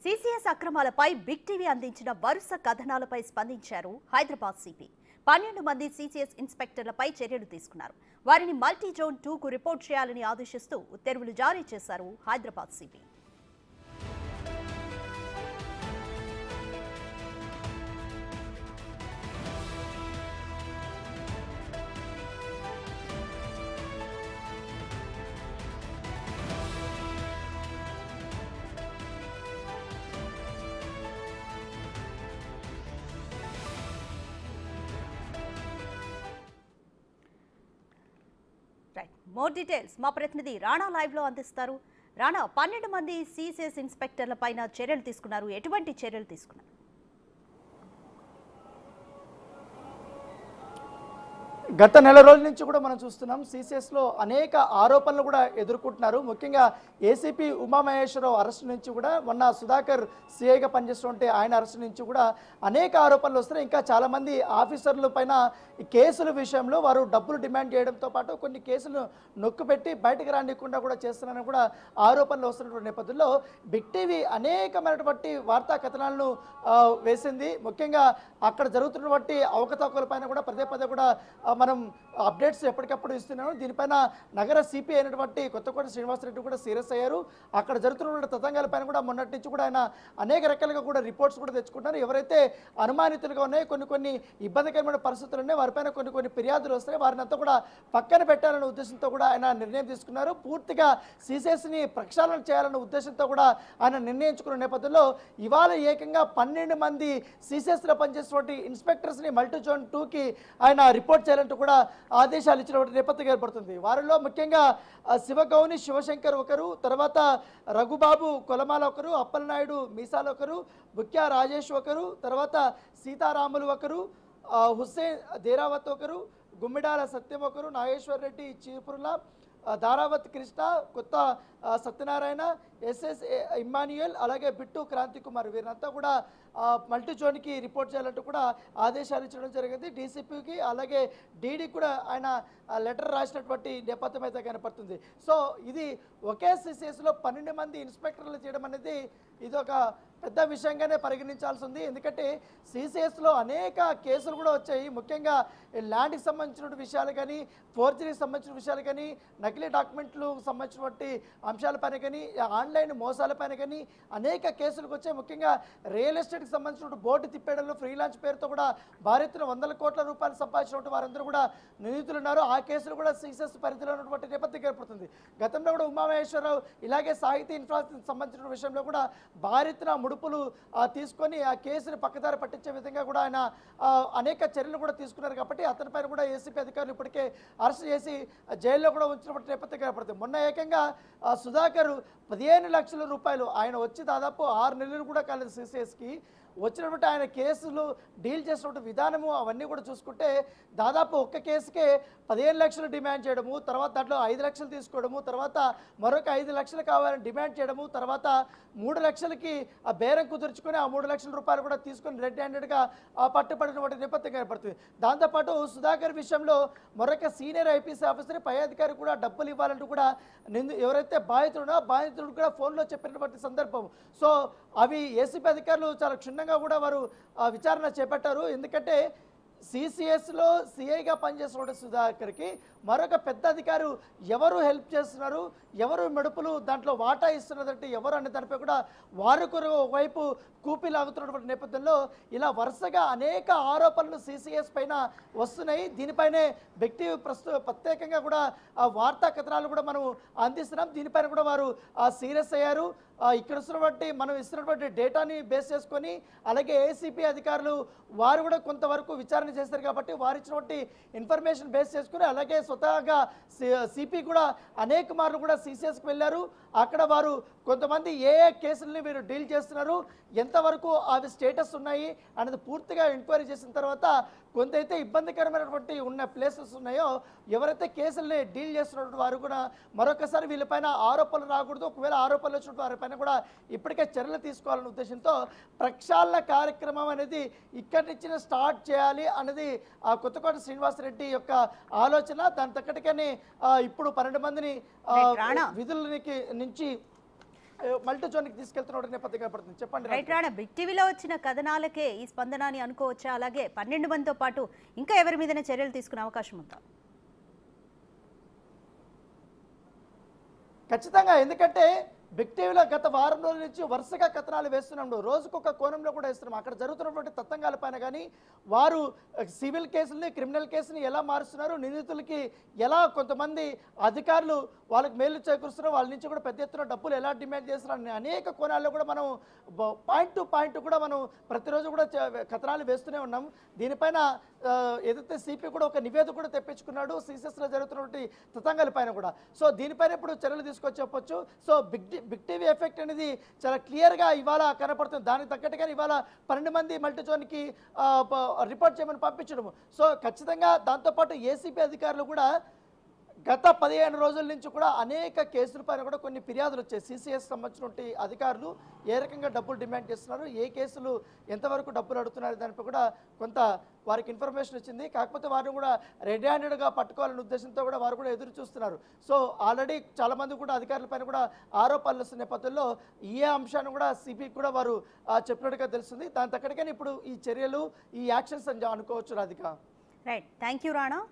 CCS అక్రమాలపై big TV అందించిన వరుస కథనాలపై స్పందించారు హైదరాబాద్ సిపి. 12 మంది సీసీఎస్ ఇన్స్పెక్టర్లపై చర్యలు తీసుకున్నారు. వారిని మల్టీ జోన్ 2కు రిపోర్ట్ చేయాలని ఆదేశిస్తూ ఉత్తర్వులు జారీ చేశారు హైదరాబాద్ సిపి. మోర్ డీటెయిల్స్ మా ప్రతినిధి రాణా లైవ్ లో అందిస్తారు. రాణా, 12 మంది సీసీఎస్ ఇన్స్పెక్టర్ల పైన చర్యలు తీసుకున్నారు. ఎటువంటి చర్యలు తీసుకున్నారు? గత నెల రోజుల నుంచి కూడా మనం చూస్తున్నాం సీసీఎస్లో అనేక ఆరోపణలు కూడా ఎదుర్కొంటున్నారు. ముఖ్యంగా ఏసీపీ ఉమామహేశ్వరరావు అరెస్ట్ నుంచి కూడా మొన్న సుధాకర్ సిఐగా పనిచేస్తుంటే ఆయన అరెస్ట్ నుంచి కూడా అనేక ఆరోపణలు వస్తున్నాయి. ఇంకా చాలామంది ఆఫీసర్ల పైన కేసుల విషయంలో వారు డబ్బులు డిమాండ్ చేయడంతో పాటు కొన్ని కేసులు నొక్కుపెట్టి బయటకు రానికుండా కూడా చేస్తున్నారని కూడా ఆరోపణలు వస్తున్నటువంటి నేపథ్యంలో బిగ్ టీవీ అనేకమైనటువంటి వార్తా కథనాలను వేసింది. ముఖ్యంగా అక్కడ జరుగుతున్నటువంటి అవకతవకల పైన కూడా పదే పదే కూడా మనం అప్డేట్స్ ఎప్పటికప్పుడు ఇస్తున్నాము. దీనిపైన నగర సిపి అయినటువంటి కొత్తకోట శ్రీనివాసరెడ్డి కూడా సీరియస్ అయ్యారు. అక్కడ జరుగుతున్న తతంగాలపైన కూడా మొన్నటి నుంచి కూడా ఆయన అనేక రకాలుగా కూడా రిపోర్ట్స్ కూడా తెచ్చుకుంటారు. ఎవరైతే అనుమానితులుగా ఉన్నాయో కొన్ని ఇబ్బందికరమైన పరిస్థితులు ఉన్నాయి, వారిపైన కొన్ని ఫిర్యాదులు వస్తాయి, వారిని అంతా కూడా పక్కన పెట్టాలనే ఉద్దేశంతో కూడా ఆయన నిర్ణయం తీసుకున్నారు. పూర్తిగా సీసీఎస్ని ప్రక్షాళన చేయాలనే ఉద్దేశంతో కూడా ఆయన నిర్ణయించుకున్న నేపథ్యంలో ఇవాళ ఏకంగా 12 మంది సీసీఎస్లో పనిచేసినటువంటి ఇన్స్పెక్టర్స్ని మల్టీ జోన్ 2కి ఆయన రిపోర్ట్ చేయాలంటూ కూడా ఆదేశాలు ఇచ్చినటువంటి నేపథ్యం ఏర్పడుతుంది. వారిలో ముఖ్యంగా శివగౌని శివశంకర్ ఒకరు, తర్వాత రఘుబాబు కొలమాల ఒకరు, అప్పలనాయుడు మీసాల ఒకరు, బుక్యా రాజేష్ ఒకరు, తర్వాత సీతారాములు ఒకరు, హుస్సేన్ దేరావత్ ఒకరు, గుమ్మిడాల సత్యం ఒకరు, నాగేశ్వర్ రెడ్డి చీపురుల, దారావత్ కృష్ణ, కొత్త సత్యనారాయణ, ఎస్ఎస్ ఇమ్మాన్యుయల్, అలాగే బిట్టు క్రాంతి కుమార్ వీరంతా కూడా మల్టీ జోన్కి రిపోర్ట్ చేయాలంటూ కూడా ఆదేశాలు ఇచ్చడం జరిగింది. డీసీపీకి అలాగే డీడీకి కూడా ఆయన లెటర్ రాసినటువంటి నేపథ్యం అయితే కనపడుతుంది. సో ఇది ఒకే సీసీఎస్లో 12 మంది ఇన్స్పెక్టర్లు చేయడం అనేది ఇది ఒక పెద్ద విషయంగానే పరిగణించాల్సి ఉంది. ఎందుకంటే సీసీఎస్లో అనేక కేసులు కూడా వచ్చాయి. ముఖ్యంగా ల్యాండ్కి సంబంధించిన విషయాలు కానీ, ఫోర్జరీకి సంబంధించిన విషయాలు కానీ, నకిలీ డాక్యుమెంట్లు సంబంధించినటువంటి అంశాలపైన కానీ, ఆన్లైన్ మోసాలపైన కానీ అనేక కేసులకు వచ్చాయి. ముఖ్యంగా రియల్ ఎస్టేట్కి సంబంధించిన బోర్డు తిప్పేయడంలో ఫ్రీలాన్స్ పేరుతో కూడా భారీ ఎత్తున 100 కోట్ల రూపాయలు సంపాదించినటువంటి వారందరూ కూడా నిందితులు ఉన్నారు. ఆ కేసులు కూడా సీసీఎస్ పరిధిలో ఉన్నటువంటి నేపథ్యం ఏర్పడుతుంది. గతంలో కూడా ఉమామహేశ్వరరావు ఇలాగే సాహితీ ఇన్ఫ్రాస్ట్రక్చర్ సంబంధించిన విషయంలో కూడా భారీ ఎత్తున ముడుపులు తీసుకొని ఆ కేసుని పక్కదారి పట్టించే విధంగా కూడా ఆయన అనేక చర్యలు కూడా తీసుకున్నారు. కాబట్టి అతనిపైన కూడా ఏసీపీ అధికారులు ఇప్పటికే అరెస్ట్ చేసి జైల్లో కూడా ఉంచినటువంటి నేపథ్యం ఏర్పడుతుంది. మొన్న ఏకంగా సుధాకర్ 15 లక్షల రూపాయలు ఆయన వచ్చి దాదాపు 6 నెలలు కూడా కాలేదు సీసీఎస్కి వచ్చినటువంటి ఆయన కేసులు డీల్ చేసినటువంటి విధానము అవన్నీ కూడా చూసుకుంటే దాదాపు ఒక్క కేసుకే 15 లక్షలు డిమాండ్ చేయడము, తర్వాత దాంట్లో 5 లక్షలు తీసుకోవడము, తర్వాత మరొక 5 లక్షలు కావాలని డిమాండ్ చేయడము, తర్వాత 3 లక్షలకి ఆ బేరం కుదుర్చుకొని ఆ 3 లక్షల రూపాయలు కూడా తీసుకొని రెడ్ హ్యాండెడ్గా పట్టుబడినటువంటి నేపథ్యం ఏర్పడుతుంది. దాంతోపాటు సుధాకర్ విషయంలో మరొక సీనియర్ ఐపీఎస్ ఆఫీసర్ పై అధికారి కూడా డబ్బులు ఇవ్వాలంటూ కూడా ఎవరైతే బాధితుడు కూడా ఫోన్లో చెప్పినటువంటి సందర్భం. సో అవి ఏసీపీ అధికారులు చాలా క్షుణ్ణంగా కూడా వారు విచారణ చేపట్టారు. ఎందుకంటే సీసీఎస్లో సిఐగా పనిచేస్తున్న సుధాకర్కి మరొక పెద్ద అధికారు ఎవరు హెల్ప్ చేస్తున్నారు, ఎవరు మెడుపులు దాంట్లో వాటా ఇస్తున్నదంటే ఎవరు అనే దానిపై కూడా వారు ఒకవైపు కూపిలాగుతున్నటువంటి నేపథ్యంలో ఇలా వరుసగా అనేక ఆరోపణలు సీసీఎస్ పైన వస్తున్నాయి. దీనిపైనే బిగ్ టీవీ ప్రత్యేకంగా కూడా వార్తా కథనాలు కూడా మనం అందిస్తున్నాం. దీనిపైన కూడా వారు సీరియస్ అయ్యారు. ఇక్కడ వస్తున్నటువంటి మనం ఇస్తున్నటువంటి డేటాని బేస్ చేసుకొని అలాగే ఏసీపీ అధికారులు వారు కూడా కొంతవరకు విచారణ చేస్తారు. కాబట్టి వారు ఇచ్చినటువంటి ఇన్ఫర్మేషన్ బేస్ చేసుకుని అలాగే స్వతహాగా సిపి కూడా అనేక మార్లు కూడా సీసీఎస్కి వెళ్ళారు. అక్కడ వారు కొంతమంది ఏ కేసుల్ని మీరు డీల్ చేస్తున్నారు, ఎంతవరకు అవి స్టేటస్ ఉన్నాయి అనేది పూర్తిగా ఎంక్వైరీ చేసిన తర్వాత కొంతైతే ఇబ్బందికరమైనటువంటి ఉన్న ప్లేసెస్ ఉన్నాయో ఎవరైతే కేసుల్ని డీల్ చేస్తున్నటువంటి వారు కూడా మరొకసారి వీళ్ళపైన ఆరోపణలు రాకూడదు, ఒకవేళ ఆరోపణలు వచ్చినటువంటి వారిపైన కూడా ఇప్పటికే చర్యలు తీసుకోవాలనే ఉద్దేశంతో ప్రక్షాళన కార్యక్రమం అనేది ఇక్కడి నుంచి స్టార్ట్ చేయాలి అనేది కొత్తకోట శ్రీనివాసరెడ్డి యొక్క ఆలోచన. దాని తగ్గట్టుగానే ఇప్పుడు 12 మందిని విధులకి నుంచి మల్టీ జోన్కి తీసుకెళ్తున్న నేపథ్యంగా పడుతుంది. చెప్పండి రైట్ రాణా, బిగ్ టీవీలో వచ్చిన కథనాలకే ఈ స్పందన అని అనుకోవచ్చా? అలాగే 12 మందితో పాటు ఇంకా ఎవరి మీదైనా చర్యలు తీసుకునే అవకాశం ఉందా? ఖచ్చితంగా, ఎందుకంటే బిగ్ టీవీలో గత వారం రోజుల నుంచి వరుసగా కథనాలు వేస్తున్నాం, రోజుకొక కోణంలో కూడా వేస్తున్నాం. అక్కడ జరుగుతున్నటువంటి తతంగాల పైన కానీ వారు సివిల్ కేసుల్ని క్రిమినల్ కేసుని ఎలా మారుస్తున్నారు, నిందితులకి ఎలా కొంతమంది అధికారులు వాళ్ళకి మేలు చేకూరుస్తున్నారు, వాళ్ళ నుంచి కూడా పెద్ద ఎత్తున డబ్బులు ఎలా డిమాండ్ చేస్తున్నారు, అనేక కోణాల్లో కూడా మనం పాయింట్ టు పాయింట్ కూడా మనం ప్రతిరోజు కూడా కథనాలు వేస్తూనే ఉన్నాం. దీనిపైన ఏదైతే సిపి కూడా ఒక నివేదిక కూడా తెప్పించుకున్నాడు సిసిఎస్లో జరుగుతున్నటువంటి తతంగాల పైన కూడా. సో దీనిపైన ఇప్పుడు చర్యలు తీసుకొచ్చి చెప్పొచ్చు. సో బిగ్ టీవీ ఎఫెక్ట్ అనేది చాలా క్లియర్గా ఇవాళ కనపడుతుంది. దానికి తగ్గట్టుగా ఇవాళ 12 మంది మల్టీ జోన్కి రిపోర్ట్ చేయమని పంపించడము. సో ఖచ్చితంగా దాంతోపాటు ఏసీపీ అధికారులు కూడా గత 15 రోజుల నుంచి కూడా అనేక కేసుల పైన కూడా కొన్ని ఫిర్యాదులు వచ్చాయి. సిసిఎస్ సంబంధించినటువంటి అధికారులు ఏ రకంగా డబ్బులు డిమాండ్ చేస్తున్నారు, ఏ కేసులు ఎంతవరకు డబ్బులు అడుగుతున్నారు దానిపై కూడా కొంత వారికి ఇన్ఫర్మేషన్ వచ్చింది. కాకపోతే వారిని కూడా రెడ్ హ్యాండెడ్గా పట్టుకోవాలనే ఉద్దేశంతో కూడా వారు కూడా ఎదురు చూస్తున్నారు. సో ఆల్రెడీ చాలామంది కూడా అధికారుల పైన కూడా ఆరోపణలు వస్తున్న నేపథ్యంలో ఈ అంశాన్ని కూడా సిబికి కూడా వారు చెప్పినట్టుగా తెలుస్తుంది. దాని తగ్గట్టుగానే ఇప్పుడు ఈ చర్యలు, ఈ యాక్షన్స్ అని అనుకోవచ్చు Radhika. Right, thank you Rana.